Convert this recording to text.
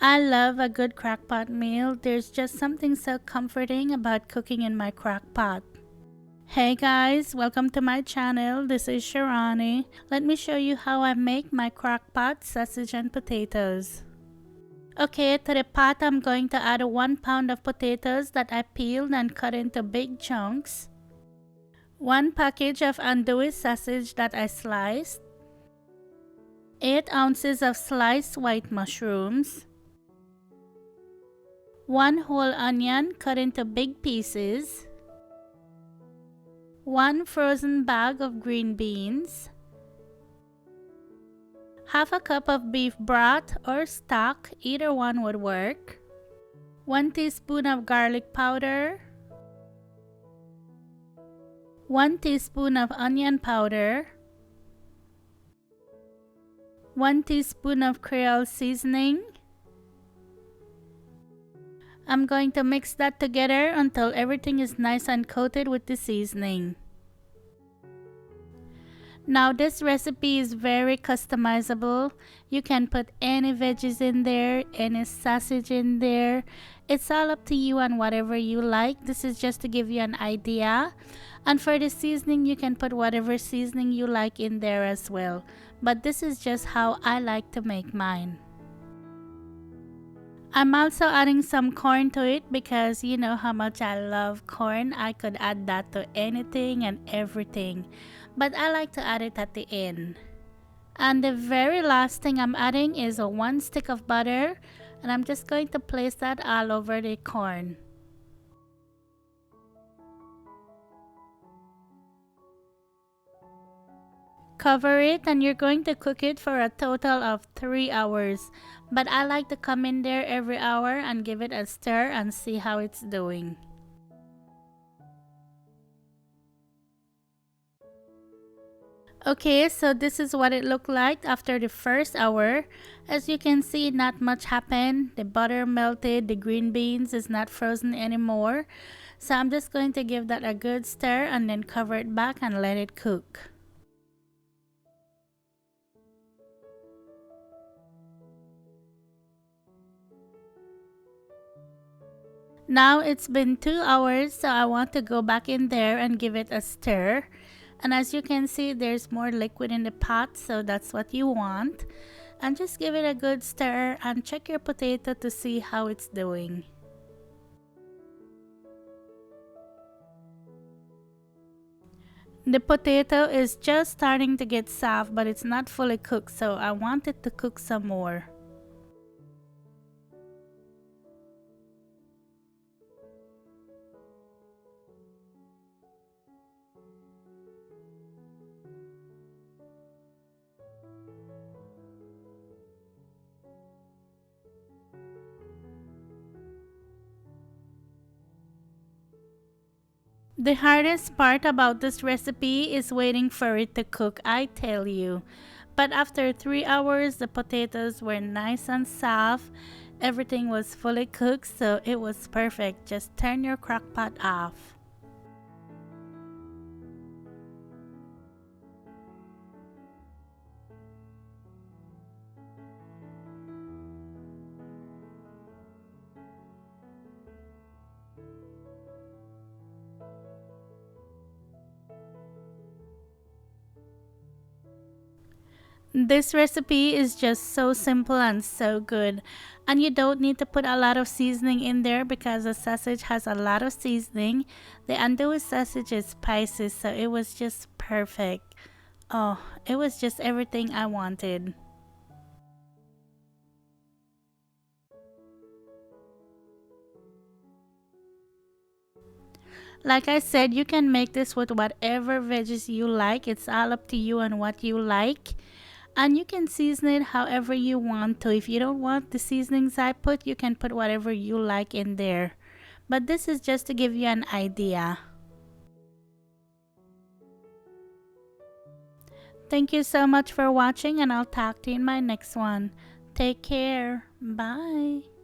I love a good crockpot meal. There's just something so comforting about cooking in my crockpot. Hey guys, welcome to my channel. This is Shirani. Let me show you how I make my crockpot sausage and potatoes. Okay, to the pot I'm going to add 1 pound of potatoes that I peeled and cut into big chunks. 1 package of andouille sausage that I sliced. 8 ounces of sliced white mushrooms. 1 whole onion cut into big pieces. 1 frozen bag of green beans. Half a cup of beef broth or stock, either one would work. 1 teaspoon of garlic powder. 1 teaspoon of onion powder. 1 teaspoon of creole seasoning. I'm going to mix that together until everything is nice and coated with the seasoning. Now this recipe is very customizable. You can put any veggies in there, any sausage in there. It's all up to you and whatever you like. This is just to give you an idea. And for the seasoning, you can put whatever seasoning you like in there as well. But this is just how I like to make mine. I'm also adding some corn to it because you know how much I love corn. I could add that to anything and everything, but I like to add it at the end. And the very last thing I'm adding is 1 stick of butter, and I'm just going to place that all over the corn. Cover it and you're going to cook it for a total of 3 hours. But I like to come in there every hour and give it a stir and see how it's doing. Okay, so this is what it looked like after the first hour. As you can see, not much happened. The butter melted, the green beans is not frozen anymore. So I'm just going to give that a good stir and then cover it back and let it cook. Now it's been 2 hours, so I want to go back in there and give it a stir. And as you can see, there's more liquid in the pot, so that's what you want. And just give it a good stir and check your potato to see how it's doing. The potato is just starting to get soft, but it's not fully cooked, so I want it to cook some more. The hardest part about this recipe is waiting for it to cook, I tell you. But after 3 hours, the potatoes were nice and soft. Everything was fully cooked, so it was perfect. Just turn your crock pot off. This recipe is just so simple and so good, and you don't need to put a lot of seasoning in there because the sausage has a lot of seasoning. The andouille sausage is spicy, so it was just perfect. Oh, it was just everything I wanted. Like I said, you can make this with whatever veggies you like. It's all up to you and what you like. And you can season it however you want to. If you don't want the seasonings I put, you can put whatever you like in there. But this is just to give you an idea. Thank you so much for watching, and I'll talk to you in my next one. Take care. Bye.